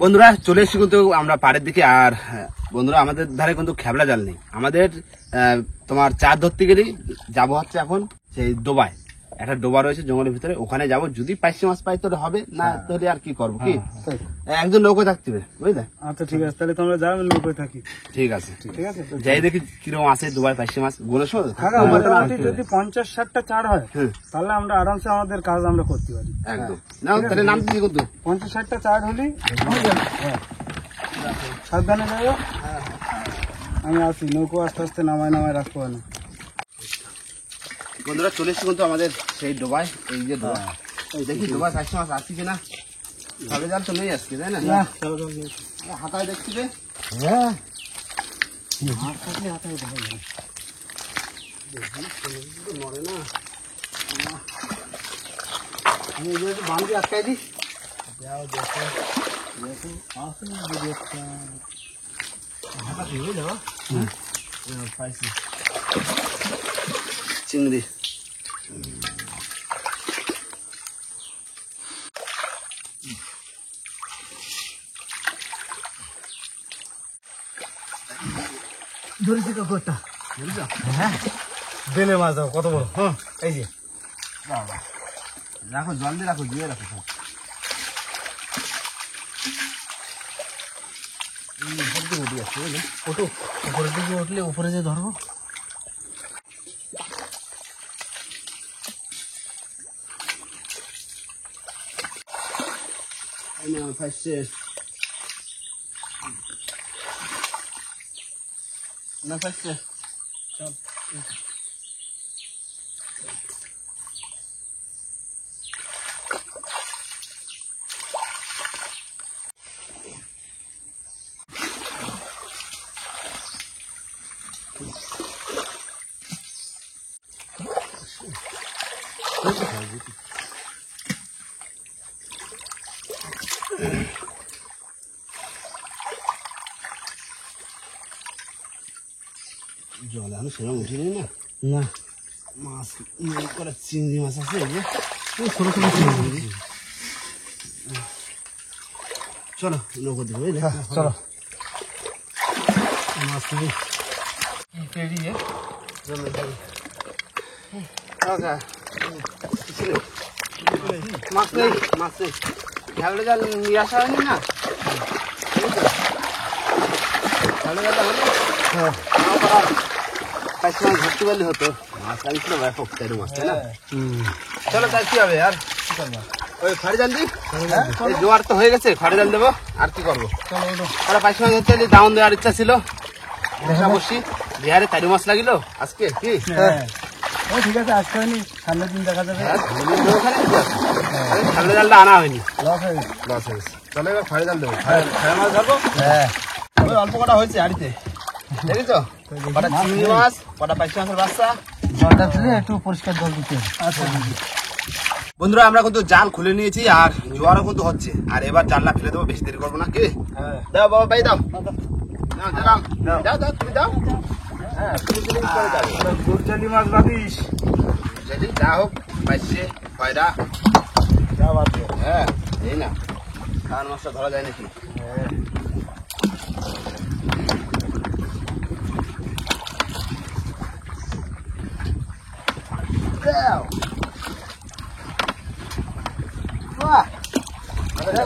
বন্ধুরা চলে এসেছি কিন্তু আমরা পাড়ের দিকে। আর বন্ধুরা আমাদের ধারে কিন্তু খেবলা জাল নেই। আমাদের তোমার চার ধরতে গেলেই যাবো হচ্ছে এখন সেই ডোবায়। একটা ডোবা রয়েছে জঙ্গলের ভিতরে, ওখানে যাবো। যদি পাইসি মাছ পাই তাহলে হবে, না তাহলে আর কি করবো। কি একজন নৌকোয় থাকতে হবে, বুঝলে? আচ্ছা ঠিক আছে, তাহলে তোমরা যাও, আমি নৌকোয় থাকি। ঠিক আছে ঠিক আছে, যাই দেখি কিরকম আছে ডোবায় পাইসি মাছ। গুলো মোটামুটি যদি 50-60টা চার হয় তাহলে আমরা আরামসে আমাদের কাজ আমরা করতে পারি। একদম না, তাহলে নাম দিচ্ছি কিন্তু 50-60টা চার হলে সাবধানে যাবো। আমি আছি, নৌকো আস্তে আস্তে নামায় নামায় রাখবো না। বন্ধুরা চলে এসেছি কিন্তু আমাদের সেই ডোবায়। এই যে ডোবা, দেখি ডোবায় পাইসি মাছ আসছে কিনা। ভাবে জাল তো নেই আজকে, তাই না? হাতায় দেখছি যে হ্যাঁ নড়ে না। আমি বান্ধি আটকাই দিই। চিংড়ি ধরেছি কাকুটা, হ্যাঁ বেলে মাছ দাও, কত বড়। হ্যাঁ এই যে রাখো, জল দিয়ে রাখো, দিয়ে রাখো সব। উপর দিকে উঠে যাচ্ছে, বুঝলে? ওটো উপরের দিকে উঠলে উপরে যে ধরবো। না পাইছে জলে আমি সেরকম উঠিনি না। না মাছ করে চিংড়ি মাছ আছে, এই যে ছোট ছোট চিংড়ি। চলো নৌকো দিকে, বুঝলে? চলো মাছ পেরিয়ে মাছ নেই, মাছ নেই। খেয়ালে জাল নিয়ে আসা হয়নি না, খেয়ালে জালটা হলে পাইসি মাছ ধরতে পারলে হতো। মাছ লাগিয়েছিল ব্যাপক চারু মাছ, তাই না? চলো তাই কি হবে আর কি করবো? ওই খড়ি জাল দিই, জোয়ার তো হয়ে গেছে, খড়ি জাল দেবো আর কি করবো। ওরা পাইসি মাছ ধরতে দাউন দেওয়ার ইচ্ছা ছিল, বসি বিহারে চারু মাছ লাগিল আজকে। কি ঠিক আছে, আজকে হয়নি, সামনের দিন দেখা যাবে। সামনে জালটা আনা হয়নি, লস হয়ে গেছে। লস হয়ে গেছে। চলো এবার খড়ি জাল দেবো, খড়ি মাছ ধরবো। ওই অল্প কটা হয়েছে হাড়িতে, দেখেছো? কটা চিংড়ি মাছ, কটা পাইসি মাছের বাচ্চা। জলটা ফেলে একটু পরিষ্কার জল দিতে হবে। আচ্ছা বন্ধুরা আমরা কিন্তু জাল খুলে নিয়েছি আর জোয়ারও কিন্তু হচ্ছে। আর এবার জালটা ফেলে দেবো, বেশি দেরি করবো না। কি দাও বাবা, ভাই দাও, দাও দাও, তুমি দাও। হ্যাঁ গুড়চালি মাছ বাদিস, যদি যা হোক পাইছে কয়টা যা বাদ। হ্যাঁ এই না, কারণ মাছটা ধরা যায় নাকি?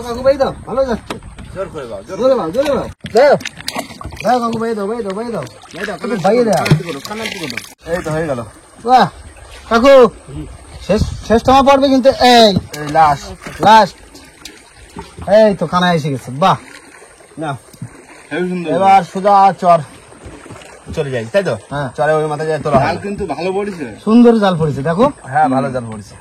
কাকু ভাই দাও, ভালো যাচ্ছে। জোর করে দাও, জোর জোরে দাও, জোরে দাও, দাও দাও কাকু ভাই দাও, ভাই দাও, ভাই দাও, ভাইয়ে দাও। এই তো হয়ে গেল। বাহ কাকু, শেষ তোমার পড়বে কিন্তু। এই লাস্ট লাস্ট, এই তো কানা এসে গেছে। বাহ, না এবার সুদা চর চলে যাই, তাই তো? হ্যাঁ, চরে ওই মাথায় যায় তোলা। জাল কিন্তু ভালো পড়েছে, সুন্দর জাল পড়েছে দেখো। হ্যাঁ ভালো জাল পড়েছে।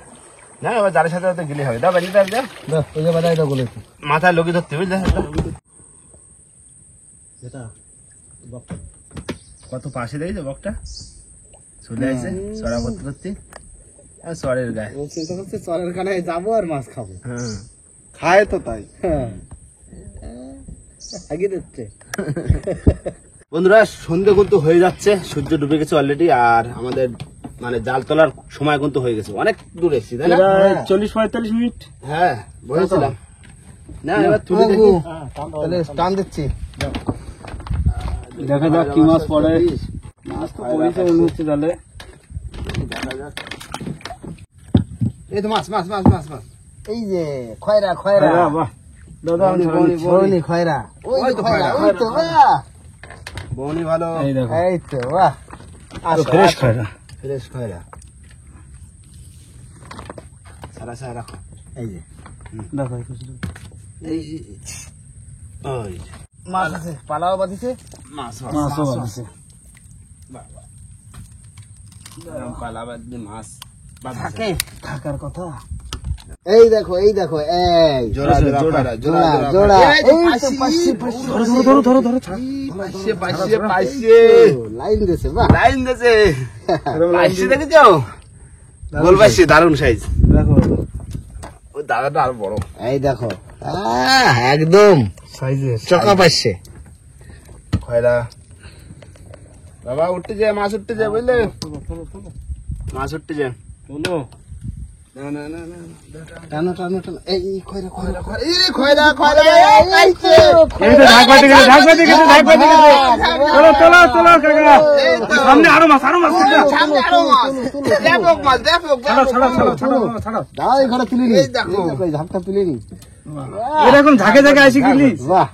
না এবার জালের সাথে সাথে গেলে হবে। দাও বেরিয়ে দাও, দাও ওই যে বাজাই দাও বলে মাথায় লগি ধরতে, বুঝলে? কত পাশে দেখেছো বকটা চলে আসছে চড়া করতে করতে। চরের গায়ে চিন্তা করছে চরের কানায় যাবো আর মাছ খাবো। হ্যাঁ খায় তো তাই আগে দিচ্ছে। বন্ধুরা সন্ধ্যে কিন্তু হয়ে যাচ্ছে, সূর্য ডুবে গেছে অলরেডি। আর আমাদের মানে জাল তোলার সময় কিন্তু হয়ে গেছে, অনেক দূর এসেছি তাই না? 40-45 মিনিট। হ্যাঁ বলেছিলাম। না এবার তুলে দেখি। তাহলে টান দিচ্ছি। দেখা যাক কি মাছ পড়ে। মাছ তো পড়েছে মনে হচ্ছে তাহলে। এই তো মাছ মাছ মাছ মাছ মাছ। এই যে খয়রা খয়রা। বাহ দাদা আমি বনি খয়রা। ওই তো খয়রা, ওই তো বাহ। বনি ভালো। এই দেখো এই তো বাহ। ফ্রেশ খয়রা। ফ্রেশ খয়রা। সারা সারা রাখো। এই যে দেখো এই ওই মাছ আছে, পালাও বাঁধিছে। মাছ মাছও আছে। পালা বাদ দিয়ে মাছ থাকে থাকার কথা। এই দেখো এই দেখো এই জোড়া জোড়া খয়রা, জোড়া জোড়া জোড়া জোড়া। খয়রা। এই তো পাশে পাশে। ধরো ধরো ধরো ধরো। পাইছে পাইছে পাইছে। লাইন দিছে বাহ। লাইন দিয়েছে। পাইছে দেখেছো? গোল পাইছে, দারুণ সাইজ। দেখো ওই দাদাটা আরো বড়। এই দেখো একদম সাইজের চকা পাচ্ছে। খয়রা বাবা উঠতে যায়, মাছ উঠতে যায় বুঝলে, মাছ উঠতে যায়। চলো না না না না টানো টানো টানো। এই খয়রা খয়রা খয়রা। এই খয়রা খয়রা এই তো ঢাক বাঁধে গেছে ঢাক বাঁধে গেছে ঢাক বাঁধে গেছে। চলো চলো চলো কাকা। সামনে আরো মাছ কাকা। সামনে আরো মাছ। ব্যাপক মাছ ব্যাপক ছাড়ো ছাড়ো ছাড়ো ছাড়ো ছাড়ো। দাও এই ঘরে তুলে নি। এই দেখো। এই ঝাপটা তুলে নি। এরকম ঝাঁকে ঝাঁকে আসি কিলি। বাহ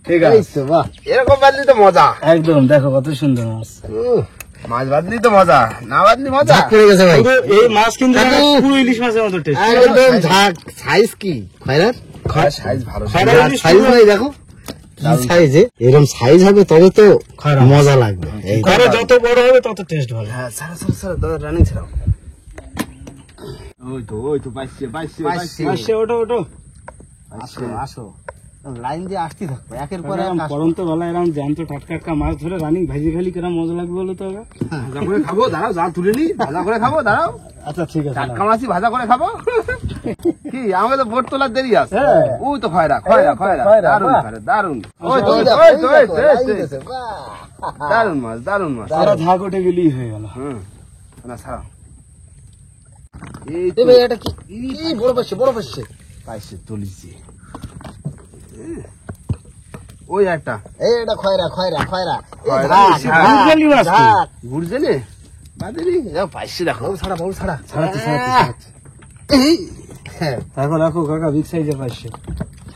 ঠিক এই আছে তো বাহ। এরকম বাদলি তো মজা। একদম দেখো কত সুন্দর মাছ। মাছ বাদলি তো মজা, না বাদলি মজা। ঝাঁক পড়ে গেছে ভাই। এই মাছ কিন্তু কাকু। পুরো ইলিশ মাছের মতো টেস্ট। একদম ঝাঁক। সাইজ কি খয়রার? সাইজ ভালো। সাইজ ভাই দেখো কি সাইজে। এরকম সাইজ হবে তবে তো মজা লাগবে। এই ঘরে যত বড় হবে তত টেস্ট ভালো। হ্যাঁ ছাড়া ছাড়া ছাড়া দাদা রানিং ছাড়াও। ওই তো পাইছে পাইছে পাইছে। আসছে ওঠো ওঠো। আসো আসো। লাইন দিয়ে আসতে থাকবে একের পর এক এরকম আসবে। পরন্ত বেলা এরকম জ্যান্ত টাটকা মাছ ধরে রানিং ভাজি খালি কেরম মজা লাগবে বলো তো এবার? ভাজা করে খাবো, দাঁড়াও জাল তুলে নি, ভাজা করে খাবো, দাঁড়াও। আচ্ছা ঠিক আছে টাটকা মাছই ভাজা করে খাবো। কি আমাকে তো ভোট তোলার দেরি আছে। হ্যাঁ। ওই তো খয়রা খয়রা খয়রা, খয়রা, দারুন বাহ। খয়রা, দারুন। ওই ওই তো দেখো, ওই এই তো দেখো, ওই লাইন তো দিছে, বাহ। দারুন মাছ, দারুন মাছ। সারা ঝাঁক উঠে গেলেই হয়ে গেল। হুম না ছাড়াও। এই তো এই ভাই এটা কি কি বড় পাচ্ছে বড় পাচ্ছে। পাইছে তুলিছে। ওই একটা এই এটা খয়রা খয়রা খয়রা। এই খয়রা, ঝাঁক, ঝাঁক। ঝাঁক, গেলি মাছ তো। ঝাঁক। ঘুরছে নে বাদেরি যাও পাইছে দেখো। বউ ছাড়া বউ ছাড়া। ছাড়াচ্ছি ছাড়াচ্ছি ছাড়াচ্ছি। এই হ্যাঁ দেখো দেখো কাকা বিগ সাইজের পাইছে।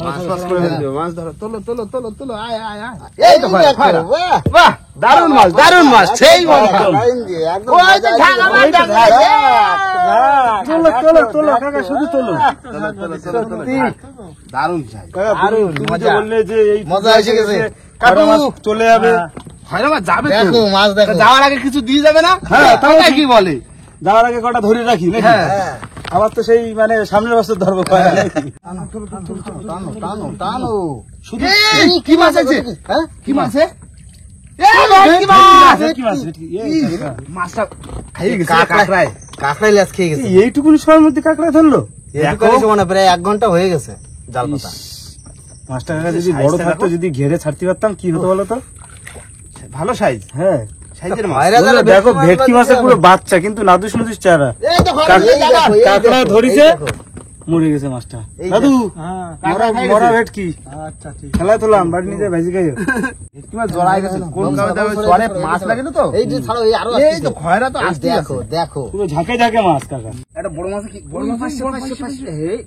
মাছ মাছ করে দিও, মাছ ধরো, তোলো তোলো তোলো তোলো, আয় আয় আয়। এই তো তো খয়রা, খয়রা। বাহ। বাহ দারুন মাছ, দারুন মাছ, সেই মজা। লাইন দিয়ে একদম ওই মজা তো আছে। ঝাঁক আমার ওই তো ঝাঁক, ঝাঁক। তোলো তোলো তোলো কাকা শুধু তোলো। তোলো, তোলো, তোলো, তোলো, ঝাঁক। দারুন সাইজ। আরে তুমি যে মজা। বললে যে এই মজা এসে গেছে। কাকা মাছ চলে যাবে। খয়রা মাছ যাবে তো। দেখো মাছ দেখো। যাওয়ার আগে কিছু দিয়ে যাবে না? হ্যাঁ, তাও ওটা কি বলে? যাওয়ার আগে কটা ধরে রাখি নাকি? হ্যাঁ। হ্যাঁ। আবার তো সেই মানে সামনের বছর ধরবো কয়রা নাকি? টানো টানো টানো। শুধু এই, কি মাছ আছে? হ্যাঁ কি মাছ আছে? এই ভেটকি মাছ! ভেটকি মাছ, ভেটকি। এই কাকা। মাছটা খাইয়ে গেছে কাকড়াই কাকড়াই লেজ খেয়ে গেছে। এইটুকুনি সময়ের মধ্যে কাঁকড়া ধরলো? দেখো মানে প্রায় 1 ঘন্টা হয়ে গেছে জাল পাতা। মাছটা কাকা যদি বড় থাকতো, যদি ঘেরে ছাড়তে পারতাম কি হতো বলো তো? ভালো সাইজ, হ্যাঁ সাইজের মাছ। খয়রা জালে দেখো ভেটকি ভেটকি মাছ মাছের পুরো বাচ্চা, কিন্তু নাদুস নাদুস চারা। এই দেখো কাকড়া- এই দেখো, এই কাকড়া দেখো, ধরিছে। এই দেখো। মরে গেছে মাছটা। এই দাদু কাকড়া খাই মরা গেছে। ভেটকি আচ্ছা ঠিক খেলা তোলাম বাড়ি নিজে ভেজি খাইও। ভেটকি মাছ জড়ায় গেছে। কোন কারণে ওই চরে মাছ লাগে না তো? এই যে ছাড়ো এই আরো এই তো খয়রা তো এই আসতেই আছে। দেখো দেখো। পুরো ঝাঁকে ঝাঁকে মাছ কাকা। একটা বড় মাছ কি বড় মাছ পাশে, বড় পাশে, পাশে, পাশে। পাশে। হেই,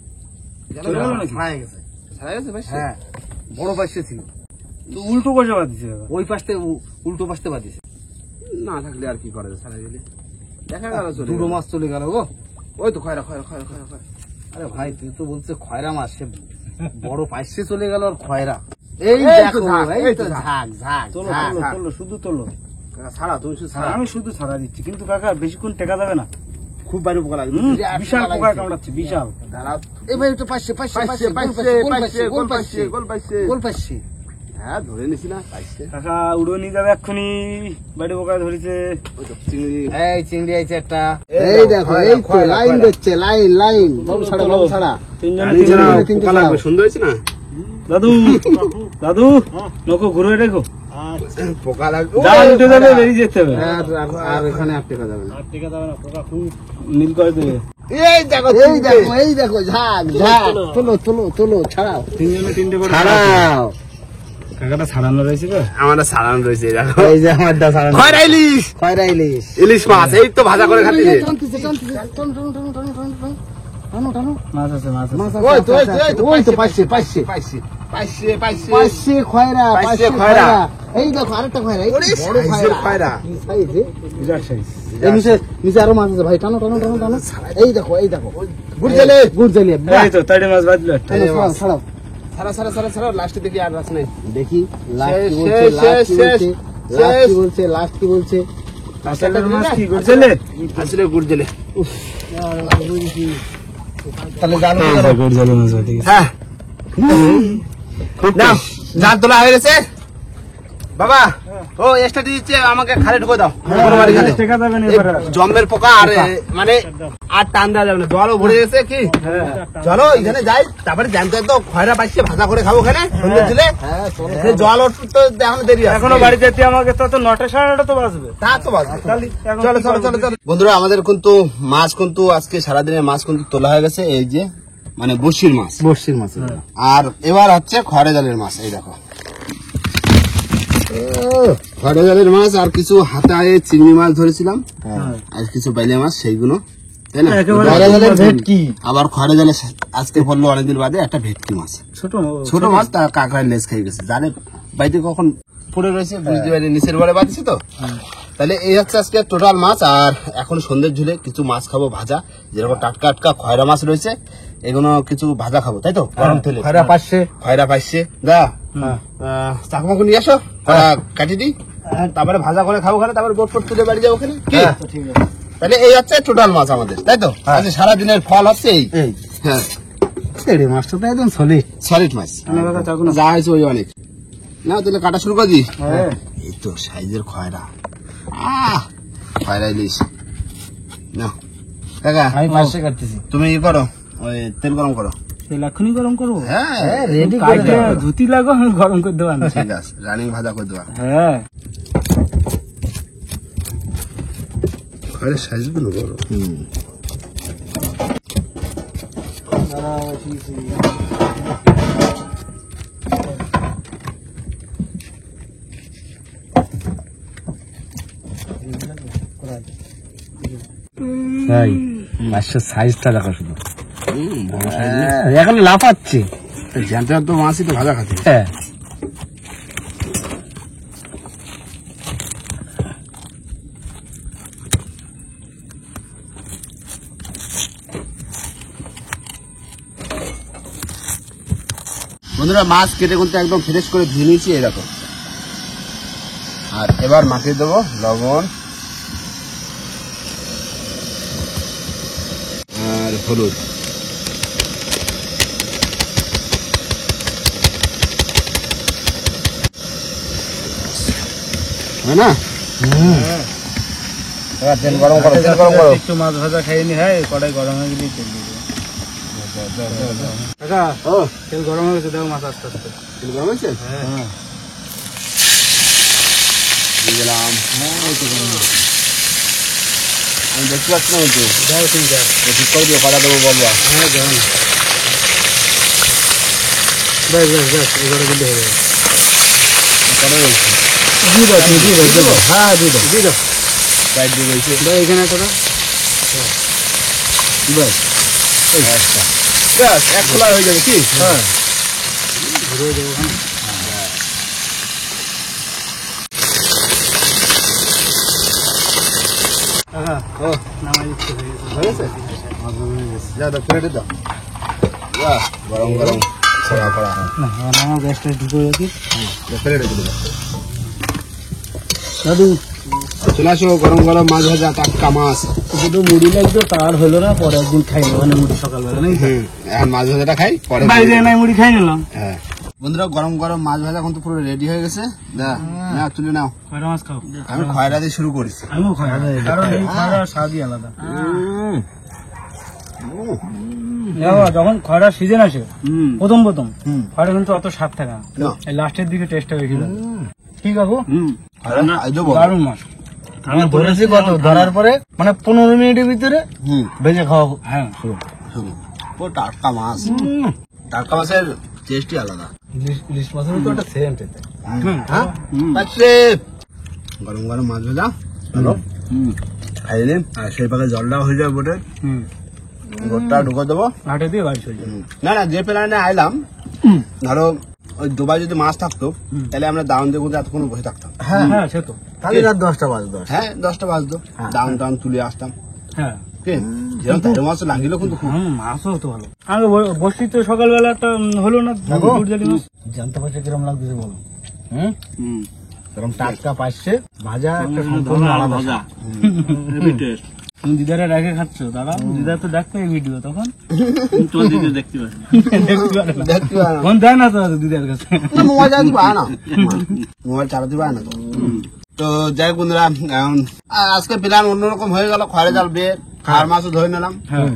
চলে গেল নাকি? ছাড়া গেছে, ছাড়া গেছে ভাই। হ্যাঁ বড় পাশে ছিল, তো উল্টো করে জমা দিছে কাকা। ওই পাশে উল্টো পাশে বাদিছে। না থাকলে আর কি করে, ছাড়া গেলে দেখা গেল চলে দুটো গেল। মাছ চলে গেল গো। ওই তো খয়রা খয়রা খয়রা খয়রা খয়রা। আরে ভাই তুই তো বলছে খয়রা মাছ, সে বড় পাইছে চলে গেল আর খয়রা। এই এই তো দেখো ঝাঁক, এই তো ঝাঁক ঝাঁক তোলো ঝাঁক। তোলো তোলো শুধু তোলো। কাকা ছাড়া, তুমি শুধু ছাড়া। আমি শুধু ছাড়া দিচ্ছি, কিন্তু কাকা বেশিক্ষণ টেকা যাবে না। খুব বাড়ি পোকা লাগে। হুম, বিরাট বিশাল পোকা পোকা লাগছে। কামড়াচ্ছে, বিশাল। দাঁড়াও। এই ভাই একটু পাইছে পাইছে পাইছে, পাইছে পাইছে, গোল পাইছে, পাইছে গোল পাইছে, গোল পাইছে। গোল পাইছে। হ্যাঁ ধরে নিছি না, পাইছে। কাকা উড়ো নিয়ে যাবে এক্ষুনি, বাড়ি পোকায় ধরেছে। ওই তো চিংড়ি। এই চিংড়ি আইছে একটা। এই এই দেখো, দেখো খয়রা, এই তো খয়রা, লাইন খয়রা। দিচ্ছে, লাইন লাইন। বাবু ছাড়া বাবু ছাড়া। তিনজন রানী তিনজন। ছাড়া তিনটে পোকা ছাড়াও। লাগবে, সুন্দর হয়েছে না? দাদু দাদু নৌকো ঘুরে রেখো, পোকা লাগবে। জাল উঠে যাবে, বেরিয়ে যেতে হবে। আর এখানে আর টেকা যাবে না। আর টেকা যাবে না, পোকা খুব নীল করে দেবে। এই দেখো এই দেখো ঝাঁক তোলো ছাড়াও তিনজনে তিনটে করে ছাড়াও কাকাটা ছাড়ানো রয়েছে তো। আমার সারান রয়েছে দেখো এই যে আমারটা ছাড়ানো খয়রা ইলিশ খয়রা ইলিশ ইলিশ মাছ এই তো ভাজা করে খাচ্ছি মাছ আছে মাছ আছে। ওই তো পাইছে পাইছে খয়রা পাইছে খয়রা। এই দেখো আরেকটা খয়রা এই ওরে বড় সাইজের খয়রা। কি সাইজ রে? বিরাট size। এই নিচে আরো মাছ আছে ভাই টানো এই দেখো গুড়জালে গুড়জালি এই তো তাইড়ে মাছ বাজলো। ছাড়াও ছাড়া লাস্টে দেখি আর রাস নাই দেখি লাস্ট কি বলছে আসলে মাছ কি করছিলে? আসলে গুড়জালে তাহলে জানো গরজালে মাছ বাজে। হ্যাঁ নাও জাল তোলা হয়ে গেছে বাবা ও এক্সট্রা দিচ্ছে আমাকে খালে ঢুকে দাও গরমারি খালে টাকা যাবে না এই এবারে। জম্মের পোকা আর মানে আর টান দেওয়া যাবে না জলও ভরে গেছে কি চলো এখানে যাই তারপরে জানতে তো খয়রা পাইছে ভাজা করে খাবো ওখানে সন্ধ্যে দিলে সেই জল ওঠু তো এখনো দেরি আছে এখনো বাড়ি যেতে আমাকে তো 9টা 9:30 তো বাজবে। তা তো বাজবে। তাহলে এখন চলো বন্ধুরা আমাদের কিন্তু মাছ কিন্তু আজকে সারাদিনের মাছ কিন্তু তোলা হয়ে গেছে এই যে মানে বসির মাছ বর্ষির মাছ আর এবার হচ্ছে খড়ে জালের মাছ এই দেখো খড়ে জালের মাছ আর কিছু হাতায় চিংড়ি মাছ ধরেছিলাম আর কিছু বাইলে মাছ সেইগুলো তাই না ভেটকি আবার খড়ে জালে আজকে পড়লো অনেকদিন বাদে একটা ভেটকি মাছ ছোট মাছ তার কাঁকড়ার লেজ খেয়ে গেছে জানে বাড়িতে কখন পড়ে রয়েছে বুঝতে পারি নিচের বারে বাঁধছে তো তাহলে এই হচ্ছে আজকে টোটাল মাছ আর এখন সন্ধ্যের ঝুলে কিছু মাছ খাবো ভাজা যেরকম টাটকা খয়রা মাছ রয়েছে এগুলো কিছু ভাজা খাবো তাই তো গরম তেলে খয়রা পাইছে দা চাকমাকু নিয়ে আসো কাটি দিই তারপরে ভাজা করে খাবো ওখানে তারপরে বোট ফোট তুলে বাড়ি যাবো ওখানে কি তাহলে এই হচ্ছে টোটাল মাছ আমাদের তাই তো আজকে সারাদিনের ফল হচ্ছে এই হ্যাঁ ছেড়ে মাছটা তো একদম সলিড মাছ যা হয়েছে ওই অনেক না তাহলে কাটা শুরু করে দিই এই তো সাইজের খয়রা খয়রা ইলিশ না কাকা আমি পাশে কাটতেছি তুমি ই করো ওই তেল গরম করো তেল এখনই গরম করবো? হ্যাঁ রেডি করে কাইটে ধুতি লাগো আমি গরম করে দেবো। ঠিক আছে রানিং ভাজা করে দেওয়া হ্যাঁ খয়রা সাইজ গুলো বড় তাই মাছের সাইজটা দেখো শুধু এখন লাফাচ্ছে জ্যান্ত তো মাছই তো ভাজা খাতে হ্যাঁ বন্ধুরা মাছ কেটে কিন্তু একদম ফ্রেশ করে ধুয়ে নিয়েছি এরকম আর এবার মাখিয়ে দেবো লবণ আর হলুদ হয় না এবার তেল গরম করো একটু মাছ ভাজা খাইনি হ্যাঁ কড়াই গরম হয়ে গেলেই তেল দিয়ে দেবো। কাকা ও তেল গরম হয়ে গেছে দেখো মাছ আস্তে আস্তে। তেল গরম হয়েছে হ্যাঁ দিয়ে দিলাম আমি দেখতে পাচ্ছি না কিন্তু যাও ঠিক আছে। ঠিক করে দিও কটা দেবো বলবা হ্যাঁ যাও ব্যাস এবারে কিন্তু হয়ে যাবে। কটা রয়েছে দিয়ে দাও তুমি দিয়ে দাও হ্যাঁ দিয়ে দাও সাইড দিয়ে রয়েছে দাও এখানে একটা দাও। ব্যাস একটা ব্যাস এক খোলা হয়ে যাবে কি হ্যাঁ ঘুরে দেবো ওখানে। ও নামাই দিচ্ছি হয়ে গেছে যা দাও প্লেটে দাও বাহ গরম গরম ছড়া করা নামা গ্যাসটা ঢুকে রাখি। প্লেটে দিলে দাও দাদু চলে আসো গরম গরম মাছ ভাজা টাটকা মাছ শুধু মুড়ি লাগতো তার হলো না পরে একদিন খাই মানে মুড়ি সকালবেলা নাকি এখন মাছ ভাজাটা খাই পরে বাইরে নাই মুড়ি খাই নিলাম। হ্যাঁ বন্ধুরা গরম গরম মাছ ভাজা কিন্তু পুরো রেডি হয়ে গেছে দা না তুলে নাও খয়রা মাছ খাও। আমি খয়রা দিয়ে শুরু করেছি আমিও খাই কারণ এই খয়রার স্বাদই আলাদা। যখন খয়রার সিজন আসে প্রথম খয়রা কিন্তু অত স্বাদ থাকে না, এই লাস্টের দিকে টেস্টটা বেশি লাগে। ঠিক আছে খয়রা খাই দেবো দারুণ মাছ আমি ধরেছি কত ধরার পরে মানে 15 মিনিটের ভিতরে ভেজে খাওয়া। হ্যাঁ ও টাটকা মাছ, টাটকা মাছের টেস্টই আলাদা। ইলিশ মাছের তো একটা সেন্ট এতে। হ্যাঁ আচ্ছা, গরম গরম মাছ ভাজা ভালো খাইলে, আর সেই পাকে জলটাও হয়ে যাবে বোটের, গোটটা ঢুকে দেবো। হাটে দিয়ে বাড়ি চলে যাবে। না না, যে প্ল্যানে আইলাম, ধরো ওই দুবাই যদি মাছ থাকতো তাহলে আমরা দাউন দিয়ে এতক্ষণ বসে থাকতাম। হ্যাঁ হ্যাঁ সে তো। তাহলে রাত 10টা বাজে। হ্যাঁ 10টা বাজতো, দাউন টাউন তুলে আসতাম। হ্যাঁ কি যেরকম তাজা মাছ লাগিল কিন্তু খুব। মাছও তো ভালো। আমি বসছি তো সকালবেলা একটা হলো না গুড়জালি মাছ। জানতে পারছে কিরম লাগতেছে বলো? কিরম টাটকা পাইছে, ভাজা একটা সম্পূর্ণ আলাদা। তুমি দিদারে রেখে খাচ্ছ দাদা? দিদা তো দেখতে ভিডিও তখন তোর দিদি দেখতে পারে দেখতে পারে না। ফোন দেয় না তো দিদার কাছে। মোবাইল চালাতে পারে না, মোবাইল চালাতে পারে না তো। তো যাই হোক বন্ধুরা, আজকে প্ল্যান অন্যরকম হয়ে গেল। খয়রা জাল বেয়ে খাওয়ার মাছও ধরে নিলাম।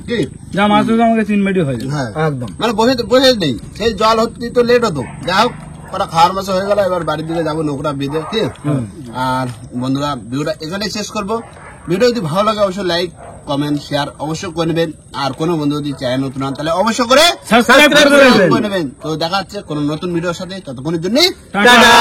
কি যা মাছ তো আমাকে 3 মিনিট হয়ে যায়। হ্যাঁ একদম মানে বসে বসে নেই, সেই জল হতে তো লেট হতো। যাই হোক ওরা খাওয়ার মাছ হয়ে গেল, এবার বাড়ির দিকে যাবো নৌকরা বেঁধে। কি আর বন্ধুরা ভিডিওটা এখানে শেষ করবো। ভিডিও যদি ভালো লাগে অবশ্যই লাইক কমেন্ট শেয়ার অবশ্যই করে নেবেন। আর কোনো বন্ধু যদি চ্যানেল নতুন হন তাহলে অবশ্যই করে সাবস্ক্রাইব করে করে নেবেন। তো দেখা যাচ্ছে কোনো নতুন ভিডিওর সাথে, ততক্ষণের জন্য টাটা।